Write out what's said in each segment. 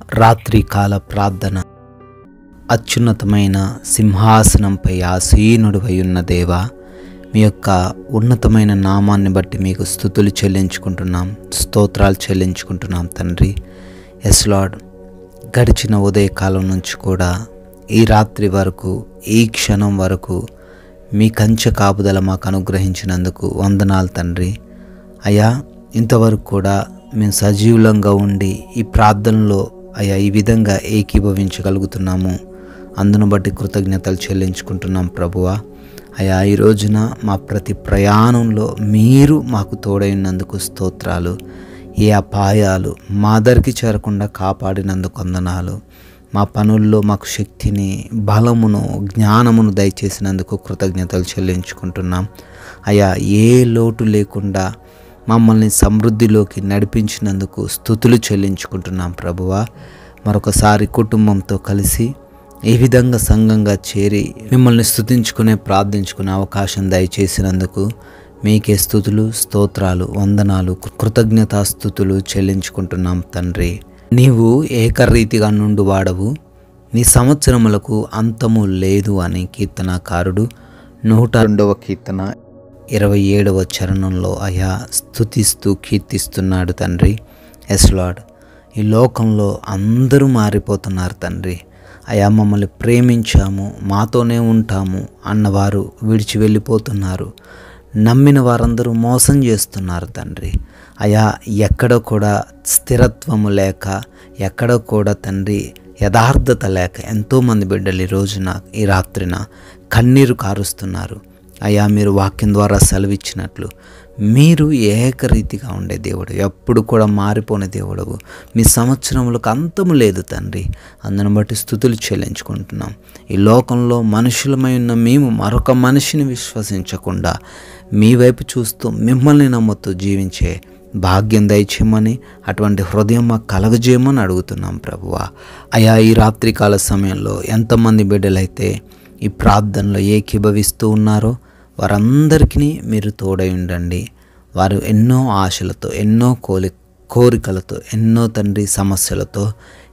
రాత్రికాల ప్రార్థన. అత్యున్నతమైన సింహాసనంపై ఆసీనుడివై ఉన్న దేవా, మీ యొక్క ఉన్నతమైన నామాన్ని బట్టి మీకు స్తుతులు చెల్లించుకుంటున్నాం, స్తోత్రాలు చెల్లించుకుంటున్నాం తండ్రి. ఎస్ లార్డ్, గడిచిన ఉదయకాలం నుంచి కూడా ఈ రాత్రి వరకు, ఈ క్షణం వరకు మీ కంచె కాపుదల మాకు అనుగ్రహించినందుకు వందనాలు తండ్రి. అయ్యా, ఇంతవరకు కూడా మేము సజీవులంగా ఉండి ఈ ప్రార్థనలో అయ్యా ఈ విధంగా ఏకీభవించగలుగుతున్నాము. అందును బట్టి కృతజ్ఞతలు చెల్లించుకుంటున్నాం ప్రభువా. అయ్యా, ఈ రోజున మా ప్రతి ప్రయాణంలో మీరు మాకు తోడైనందుకు స్తోత్రాలు. ఏ అపాయాలు మా దగ్గరికి చేరకుండా కాపాడినందుకు వందనాలు. మా పనుల్లో మాకు శక్తిని, బలమును, జ్ఞానమును దయచేసినందుకు కృతజ్ఞతలు చెల్లించుకుంటున్నాం. అయ్యా, ఏ లోటు లేకుండా మమ్మల్ని సమృద్ధిలోకి నడిపించినందుకు స్తుతులు చెల్లించుకుంటున్నాం ప్రభువా. మరొకసారి కుటుంబంతో కలిసి ఈ విధంగా సంఘంగా చేరి మిమ్మల్ని స్తుతించుకునే, ప్రార్థించుకునే అవకాశం దయచేసినందుకు మీకే స్తుతులు, స్తోత్రాలు, వందనాలు, కృతజ్ఞతాస్తుతులు చెల్లించుకుంటున్నాం తండ్రి. నీవు ఏకరీతిగా నుండి వాడవు, నీ సంవత్సరములకు అంతము లేదు అని కీర్తనాకారుడు 102వ కీర్తన 27వ చరణంలో అయా స్తుతిస్తూ కీర్తిస్తున్నాడు తండ్రి. ఎస్ లార్డ్, ఈ లోకంలో అందరూ మారిపోతున్నారు తండ్రి. అయా, మమ్మల్ని ప్రేమించాము, మాతోనే ఉంటాము అన్నవారు విడిచి వెళ్ళిపోతున్నారు. నమ్మిన వారందరూ మోసం చేస్తున్నారు తండ్రి. అయా, ఎక్కడ కూడా స్థిరత్వము లేక, ఎక్కడ కూడా తండ్రి యథార్థత లేక ఎంతోమంది బిడ్డలు ఈ రోజున, ఈ రాత్రిన కన్నీరు కారుస్తున్నారు. అయ్యా, మీరు వాక్యం ద్వారా సెలవిచ్చినట్లు మీరు ఏకరీతిగా ఉండే దేవుడు, ఎప్పుడు కూడా మారిపోని దేవుడవు. మీ సంవత్సరములకు అంతము లేదు తండ్రి. అందును బట్టి స్తుతులు చెల్లించుకుంటున్నాం. ఈ లోకంలో మనుషులమై ఉన్న మేము మరొక మనిషిని విశ్వసించకుండా మీ వైపు చూస్తూ మిమ్మల్ని నమ్ముతూ జీవించే భాగ్యం దయచేయమని, అటువంటి హృదయం మాకు కలగజేయమని అడుగుతున్నాం ప్రభువా. అయ్యా, ఈ రాత్రికాల సమయంలో ఎంతమంది బిడ్డలైతే ఈ ప్రార్థనలో ఏకీభవిస్తూ ఉన్నారో వారందరికీ మీరు తోడై ఉండండి. వారు ఎన్నో ఆశలతో, ఎన్నో కోరికలతో, ఎన్నో తండ్రి సమస్యలతో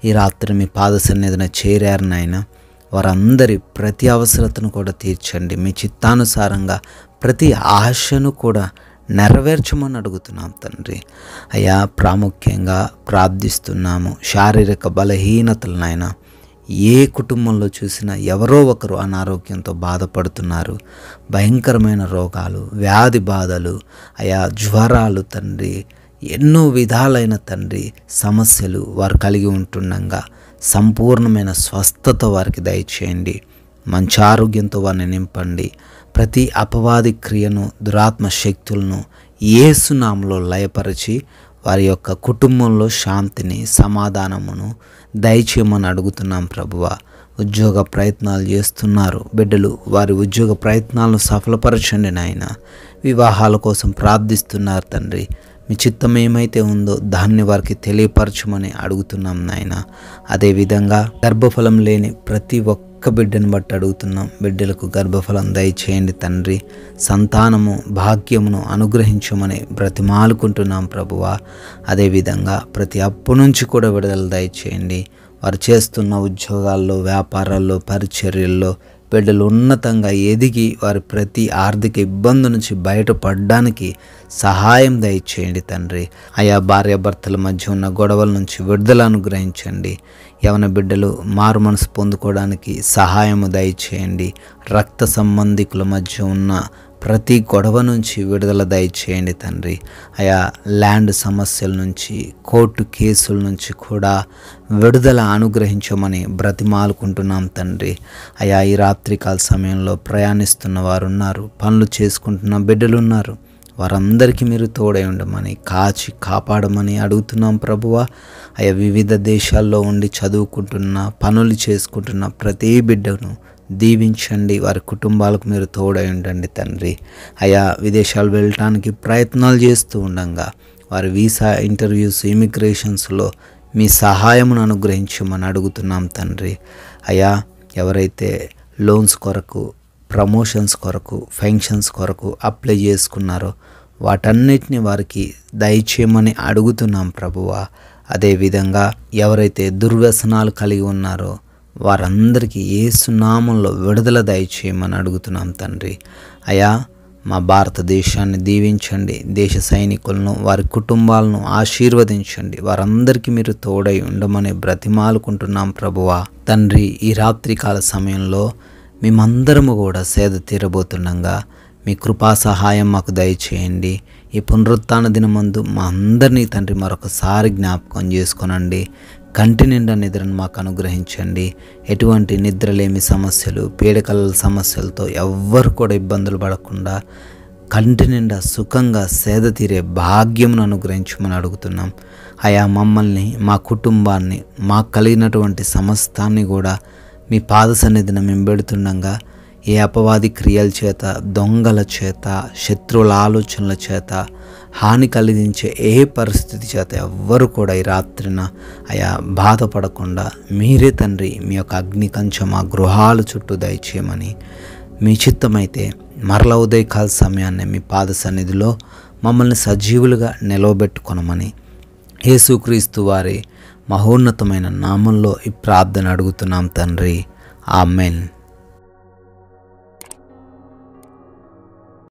ఈ రాత్రి మీ పాద సన్నిధిన చేరారు నాయన. వారందరి ప్రతి అవసరతను కూడా తీర్చండి. మీ చిత్తానుసారంగా ప్రతి ఆశను కూడా నెరవేర్చమని అడుగుతున్నాం తండ్రి. అయ్యా, ప్రాముఖ్యంగా ప్రార్థిస్తున్నాము శారీరక బలహీనతలు నాయన. ఏ కుటుంబంలో చూసినా ఎవరో ఒకరు అనారోగ్యంతో బాధపడుతున్నారు. భయంకరమైన రోగాలు, వ్యాధి బాధలు, అయా జ్వరాలు తండ్రి, ఎన్నో విధాలైన తండ్రి సమస్యలు వారు కలిగి ఉంటుండగా సంపూర్ణమైన స్వస్థత వారికి దయచేయండి. మంచి ఆరోగ్యంతో వారిని నింపండి. ప్రతి అపవాది క్రియను, దురాత్మ శక్తులను యేసు నామములో లయపరిచి వారి యొక్క కుటుంబంలో శాంతిని, సమాధానమును దయచేయమని అడుగుతున్నాం ప్రభువా. ఉద్యోగ ప్రయత్నాలు చేస్తున్నారు బిడ్డలు, వారి ఉద్యోగ ప్రయత్నాలను సఫలపరచండి నాయన. వివాహాల కోసం ప్రార్థిస్తున్నారు తండ్రి. మీ చిత్తం ఏమైతే ఉందో దాన్ని వారికి తెలియపరచమని అడుగుతున్నాం నాయన. అదేవిధంగా గర్భఫలం లేని ప్రతి ఒక్క బిడ్డను బట్టి అడుగుతున్నాం. బిడ్డలకు గర్భఫలం దయచేయండి తండ్రి. సంతానము, భాగ్యమును అనుగ్రహించమని బ్రతిమాలుకుంటున్నాం ప్రభువా. అదేవిధంగా ప్రతి అప్పు నుంచి కూడా విడుదల దయచేయండి. వారు చేస్తున్న ఉద్యోగాల్లో, వ్యాపారాల్లో, పరిచర్యల్లో బిడ్డలు ఉన్నతంగా ఎదిగి వారి ప్రతి ఆర్థిక ఇబ్బంది నుంచి బయటపడడానికి సహాయం దయచేయండి తండ్రి. అయా, భార్యాభర్తల మధ్య ఉన్న గొడవల నుంచి విడుదల అనుగ్రహించండి. యవన బిడ్డలు మారు మనసు పొందుకోవడానికి సహాయము దయచేయండి. రక్త సంబంధికుల మధ్య ఉన్న ప్రతి గొడవ నుంచి విడుదల దయచేయండి తండ్రి. అయా, ల్యాండ్ సమస్యల నుంచి, కోర్టు కేసుల నుంచి కూడా విడుదల అనుగ్రహించమని బ్రతిమాలుకుంటున్నాం తండ్రి. అయా, ఈ రాత్రికాల సమయంలో ప్రయాణిస్తున్న వారు ఉన్నారు, పనులు చేసుకుంటున్న బిడ్డలు ఉన్నారు. వారందరికీ మీరు తోడై ఉండమని, కాచి కాపాడమని అడుగుతున్నాం ప్రభువా. అయా, వివిధ దేశాల్లో ఉండి చదువుకుంటున్న, పనులు చేసుకుంటున్న ప్రతి బిడ్డను దీవించండి. వారి కుటుంబాలకు మీరు తోడై ఉండండి తండ్రి. అయా, విదేశాలు వెళ్ళటానికి ప్రయత్నాలు చేస్తూ ఉండగా వారి వీసా ఇంటర్వ్యూస్, ఇమిగ్రేషన్స్లో మీ సహాయమును అనుగ్రహించమని అడుగుతున్నాం తండ్రి. అయా, ఎవరైతే లోన్స్ కొరకు, ప్రమోషన్స్ కొరకు, ఫంక్షన్స్ కొరకు అప్లై చేసుకున్నారో వాటన్నిటిని వారికి దయచేయమని అడుగుతున్నాం ప్రభువా. అదేవిధంగా ఎవరైతే దుర్వ్యసనాలు కలిగి ఉన్నారో వారందరికీ యేసు నామంలో విడుదల దయచేయమని అడుగుతున్నాం తండ్రి. అయా, మా భారతదేశాన్ని దీవించండి, దేశ సైనికులను వారి కుటుంబాలను ఆశీర్వదించండి, వారందరికీ మీరు తోడై ఉండమని బ్రతిమాలుకుంటున్నాం ప్రభువా. తండ్రి, ఈ రాత్రికాల సమయంలో మేమందరము కూడా సేద తీరబోతుండగా మీ కృపా సహాయం మాకు దయచేయండి. ఈ పునరుత్థాన దినమందు మా అందరినీ తండ్రి మరొకసారి జ్ఞాపకం చేసుకొనండి. కంటి నిండా నిద్రను మాకు అనుగ్రహించండి. ఎటువంటి నిద్రలేమి సమస్యలు, పీడకల సమస్యలతో ఎవ్వరు కూడా ఇబ్బందులు పడకుండా కంటి నిండా సుఖంగా సేద తీరే భాగ్యమును అనుగ్రహించమని అడుగుతున్నాం. అయా, మమ్మల్ని, మా కుటుంబాన్ని, మాకు కలిగినటువంటి సమస్తాన్ని కూడా మీ పాద సన్నిధిన మేము పెడుతుండగా ఏ అపవాది క్రియల చేత, దొంగల చేత, శత్రువుల ఆలోచనల చేత హాని కలిగించే ఏ పరిస్థితి చేత ఎవ్వరు కూడా ఈ రాత్రిన అయా బాధపడకుండా మీరే తండ్రి మీ యొక్క అగ్ని కంచె మా గృహాల చుట్టూ దయచేయమని, మీ చిత్తమైతే మరల ఉదయకాల సమయాన్ని మీ పాద సన్నిధిలో మమ్మల్ని సజీవులుగా నిలవబెట్టుకొనమని యేసుక్రీస్తు వారి మహోన్నతమైన నామంలో ఈ ప్రార్థన అడుగుతున్నాం తండ్రి. ఆమెన్.